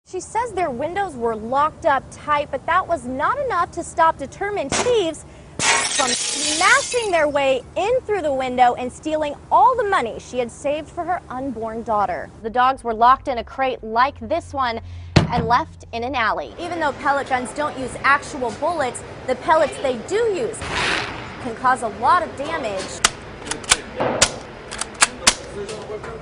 She says their windows were locked up tight, but that was not enough to stop determined thieves from smashing their way in through the window and stealing all the money she had saved for her unborn daughter. The dogs were locked in a crate like this one and left in an alley. Even though pellet guns don't use actual bullets, the pellets they do use can cause a lot of damage,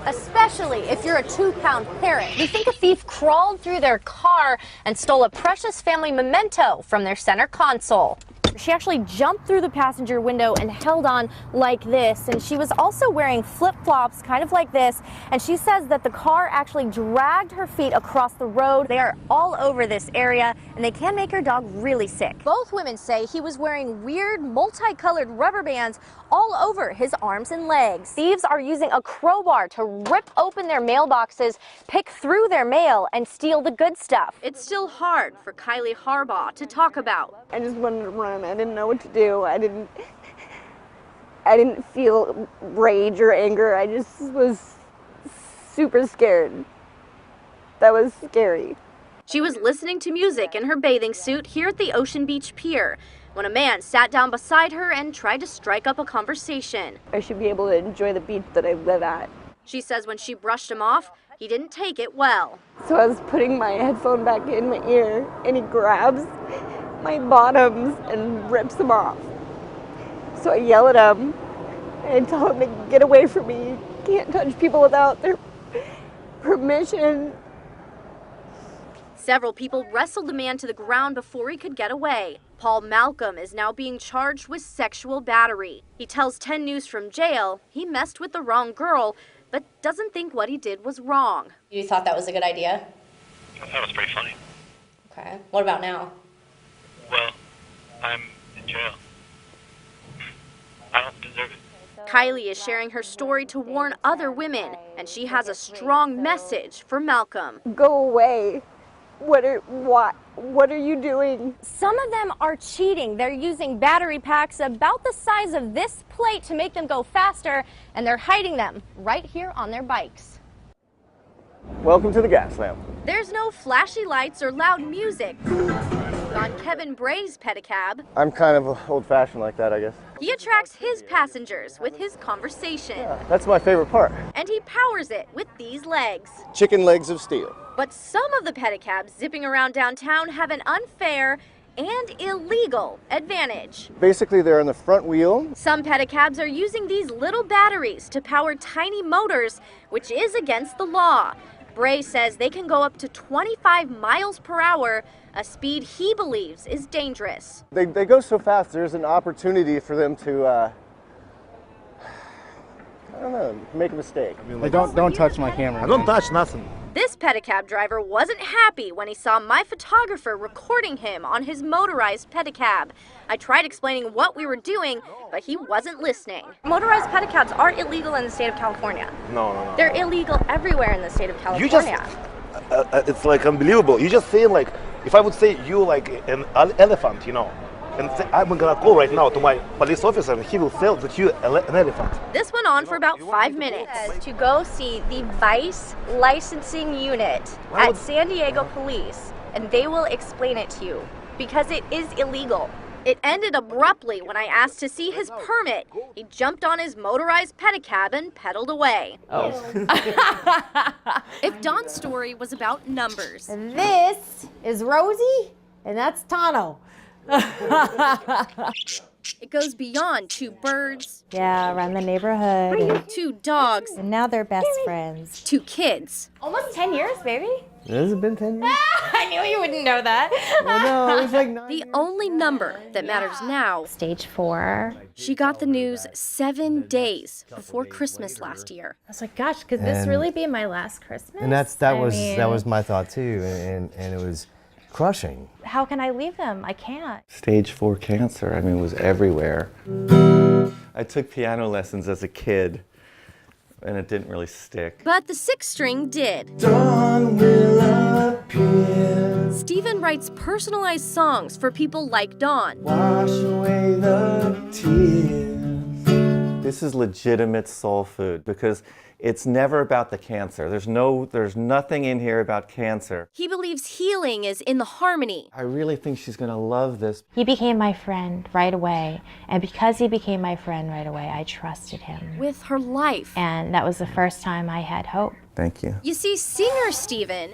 especially if you're a 2-pound parrot. We think a thief crawled through their car and stole a precious family memento from their center console. She actually jumped through the passenger window and held on like this, and she was also wearing flip-flops kind of like this, and she says that the car actually dragged her feet across the road. They are all over this area, and they can make her dog really sick. Both women say he was wearing weird multicolored rubber bands all over his arms and legs. Thieves are using a crowbar to rip open their mailboxes, pick through their mail, and steal the good stuff. It's still hard for Kylie Harbaugh to talk about. I just wanted to run. I didn't know what to do. I didn't feel rage or anger. I just was super scared. That was scary. She was listening to music in her bathing suit here at the Ocean Beach Pier when a man sat down beside her and tried to strike up a conversation. I should be able to enjoy the beach that I live at. She says when she brushed him off, he didn't take it well. So I was putting my headphone back in my ear, and he grabs my bottoms and rips them off. So I yell at him, and I tell him to get away from me. You can't touch people without their permission. Several people wrestled the man to the ground before he could get away. Paul Malcolm is now being charged with sexual battery. He tells 10 News from jail he messed with the wrong girl, but doesn't think what he did was wrong. You thought that was a good idea? I thought it was pretty funny. Okay. What about now? Well, I'm in jail. I don't deserve it. Kylie is sharing her story to warn other women, and she has a strong message for Malcolm. Go away. What are you doing? Some of them are cheating. They're using battery packs about the size of this plate to make them go faster, and they're hiding them right here on their bikes. Welcome to the gas lamp. There's no flashy lights or loud music on Kevin Bray's pedicab. I'm kind of old-fashioned like that, I guess. He attracts his passengers with his conversation. Yeah, that's my favorite part. And he powers it with these legs. Chicken legs of steel. But some of the pedicabs zipping around downtown have an unfair and illegal advantage. Basically, they're on the front wheel. Some pedicabs are using these little batteries to power tiny motors, which is against the law. Bray says they can go up to 25 miles per hour, a speed he believes is dangerous. They go so fast, there's an opportunity for them to, I don't know, make a mistake. Hey, don't touch my camera. I don't touch nothing. This pedicab driver wasn't happy when he saw my photographer recording him on his motorized pedicab. I tried explaining what we were doing, but he wasn't listening. Motorized pedicabs are illegal in the state of California. No. They're illegal everywhere in the state of California. You just, it's like unbelievable. You just saying like, if I would say you like an elephant, you know, and I'm gonna call right now to my police officer and he will tell that you an elephant. This went on for about 5 minutes. To go see the Vice licensing unit at San Diego Police, and they will explain it to you, because it is illegal. It ended abruptly when I asked to see his permit. He jumped on his motorized pedicab and pedaled away. Oh. If Dawn's story was about numbers. This is Rosie, and that's Tano. It goes beyond 2 birds. Yeah, around the neighborhood. 2 dogs. And now they're best friends. 2 kids. Almost 10 years, baby. Has it been 10 years? I knew you wouldn't know that. Oh, no, it was like 9 The only number that matters now. Stage 4. She got the news 7 days before Christmas last year. I was like, gosh, could this really be my last Christmas? And that was my thought too, and it was crushing. How can I leave them? I can't. Stage 4 cancer, I mean, was everywhere. I took piano lessons as a kid, and it didn't really stick. But the 6-string did. Dawn will appear. Steven writes personalized songs for people like Dawn. Wash away the tears. This is legitimate soul food because it's never about the cancer. There's nothing in here about cancer. He believes healing is in the harmony. I really think she's gonna love this. He became my friend right away, and because he became my friend right away, I trusted him. With her life. And that was the first time I had hope. Thank you. You see, singer Steven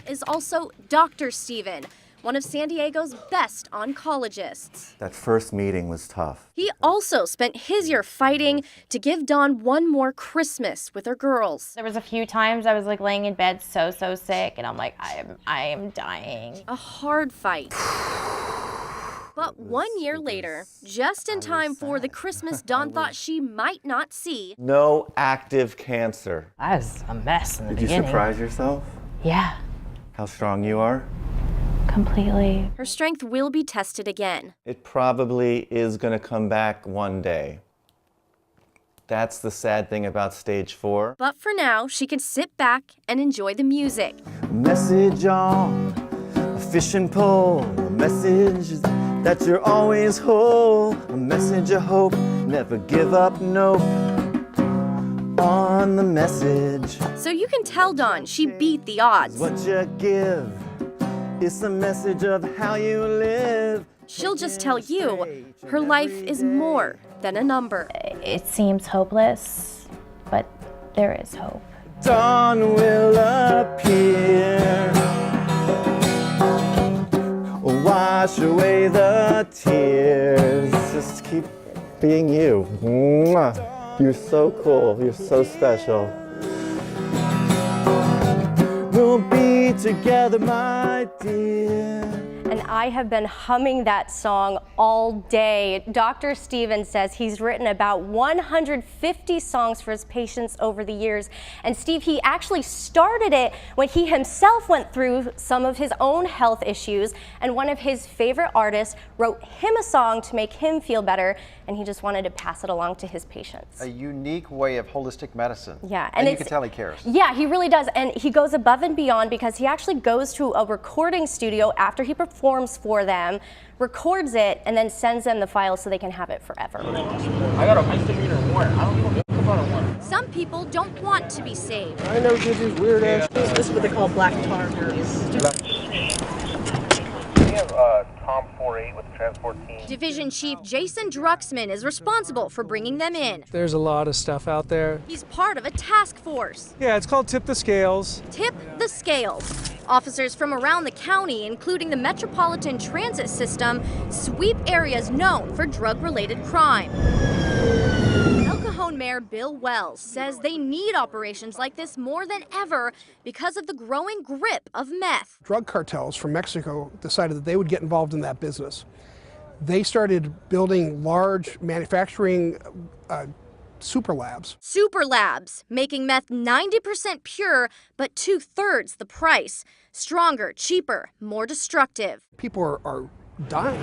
is also Dr. Steven, one of San Diego's best oncologists. That first meeting was tough. He also spent his year fighting to give Dawn one more Christmas with her girls. There was a few times I was like laying in bed so sick, and I'm like, I am dying. A hard fight. But 1 year later, just in time for the Christmas Dawn thought she might not see, No active cancer. I was a mess in the Did you beginning. surprise yourself? Yeah, How strong you are? completely. her strength will be tested again. It probably is gonna come back one day. That's the sad thing about stage 4. But for now, she can sit back and enjoy the music. Message on a fishing pole, a message that you're always whole, a message of hope, never give up, nope, on the message. So you can tell Dawn she beat the odds. What you give is the message of how you live. She'll just tell you her life is more than a number. It seems hopeless, but there is hope. Dawn will appear, wash away the tears. Just keep being you. Mwah. You're so cool. You're so special. We'll be together, my dear. And I have been humming that song all day. Dr. Steven says he's written about 150 songs for his patients over the years. And Steve, he actually started it when he himself went through some of his own health issues. And one of his favorite artists wrote him a song to make him feel better. And he just wanted to pass it along to his patients. A unique way of holistic medicine. Yeah, and you can tell he cares. Yeah, he really does. And he goes above and beyond because he actually goes to a recording studio after he performs for them, records it, and then sends them the file so they can have it forever. I got a misdemeanor warrant. I don't give a fuck about a warrant. Some people don't want to be saved. I never did these weird ass. This is what they call black tar areas. We have Tom 48 with the transport team. Division Chief Jason Druxman is responsible for bringing them in. There's a lot of stuff out there. He's part of a task force. Yeah, it's called Tip the Scales. Tip the scales. Officers from around the county, including the Metropolitan Transit System, sweep areas known for drug-related crime. El Cajon Mayor Bill Wells says they need operations like this more than ever because of the growing grip of meth. Drug cartels from Mexico decided that they would get involved in that business. They started building large manufacturing super labs. Super labs, making meth 90% pure, but 2/3 the price. Stronger, cheaper, more destructive. People are dying.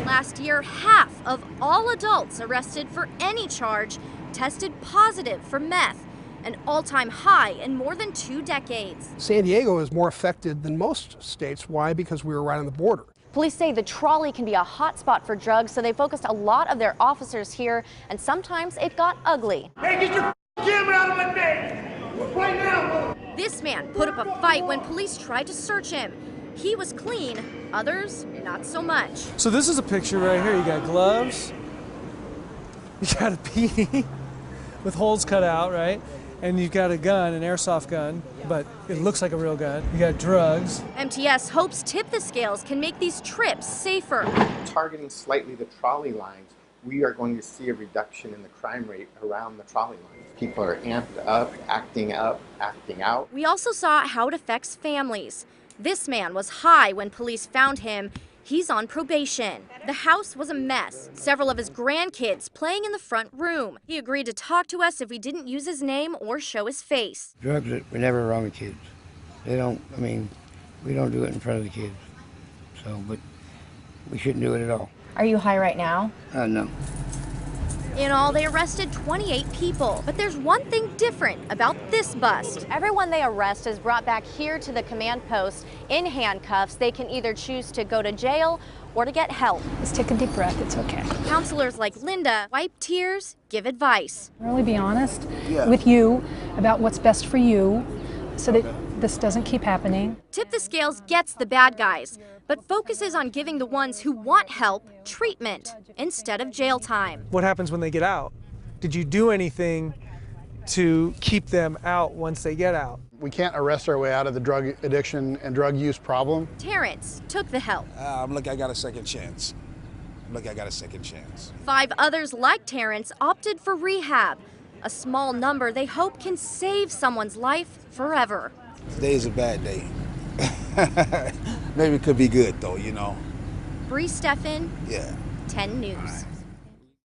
Last year, half of all adults arrested for any charge tested positive for meth, an all-time high in more than 2 decades. San Diego is more affected than most states. Why? Because we were right on the border. Police say the trolley can be a hot spot for drugs, so they focused a lot of their officers here, and sometimes it got ugly. Hey, get your camera out of my face! Right now! This man put up a fight when police tried to search him. He was clean, others not so much. So this is a picture right here. You got gloves, you got a beanie with holes cut out, right? And you've got a gun, an airsoft gun, but it looks like a real gun. You got drugs. MTS hopes Tip the Scales can make these trips safer. Targeting slightly the trolley lines, we are going to see a reduction in the crime rate around the trolley lines. People are amped up, acting out. We also saw how it affects families. This man was high when police found him. He's on probation. The house was a mess. Several of his grandkids playing in the front room. He agreed to talk to us if we didn't use his name or show his face. Drugs were never wrong with kids. We don't do it in front of the kids. So, but we shouldn't do it at all. Are you high right now? No. In all, they arrested 28 people. But there's one thing different about this bust. Everyone they arrest is brought back here to the command post in handcuffs. They can either choose to go to jail or to get help. Just take a deep breath, it's okay. Counselors like Linda wipe tears, give advice. Really be honest with you about what's best for you so that this doesn't keep happening. Tip the Scales gets the bad guys, but focuses on giving the ones who want help treatment instead of jail time. What happens when they get out? Did you do anything to keep them out once they get out? We can't arrest our way out of the drug addiction and drug use problem. Terrence took the help. Look, I got a second chance. Look, I got a second chance. 5 others like Terrence opted for rehab, a small number they hope can save someone's life forever. Today is a bad day. Maybe it could be good though, you know. Bree Steffen, Yeah. 10 News.